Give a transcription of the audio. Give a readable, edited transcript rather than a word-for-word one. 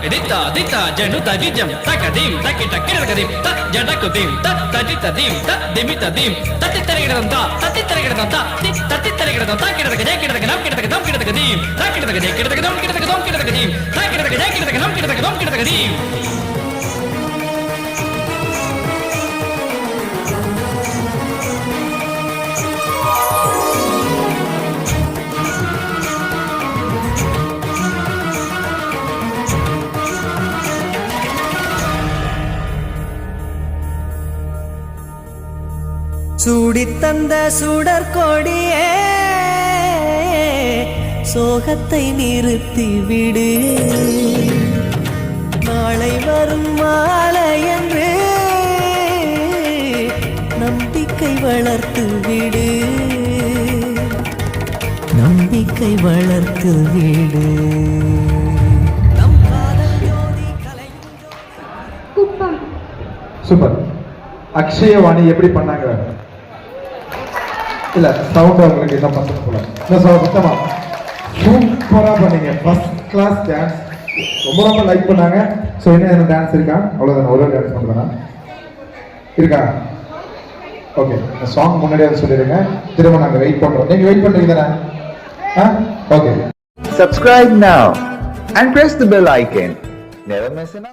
Edita, dita, januta, dijam, takadim, takita, kiragadim, ta, janakudim, ta, tajita dim, ta, dimita dim, tati tarigadam ta, tati tarigadam ta, tati tarigadam ta, kiradaga, kiradaga, nam, kiradaga, dam, kiradaga dim, ta, kiradaga, kiradaga, dam, kiradaga, dam, kiradaga dim, ta, kiradaga, kiradaga, nam, kiradaga, dam, kiradaga dim. சூடித்தந்த சுடற்கொடியே சோகத்தை நிறுத்திவிடு, நாளை வரும் மாலை என்று நம்பிக்கை வளர்த்து விடு, நம்பிக்கை வளர்த்து விடு. சூப்பர். அக்ஷயவாணி எப்படி பண்ணாங்க? இல்ல சவுண்ட் உங்களுக்கு என்ன பண்றது போல சுத்தமா சூப்பரா பண்ணீங்க. First class dance. ரொம்ப ரொம்ப லைக் பண்ணாங்க. ஸோ என்ன டான்ஸ் இருக்கா? அவ்வளோதானே, ஒரு டான்ஸ் பண்ணுறேன்னா இருக்கா? ஓகே, சாங் முன்னாடியே சொல்லிடுங்க. திரும்ப நாங்கள் வெயிட் பண்ணுறோம். நீங்கள் வெயிட் பண்ணுறீங்க தானே? Okay. Subscribe now and press the bell icon. Never miss an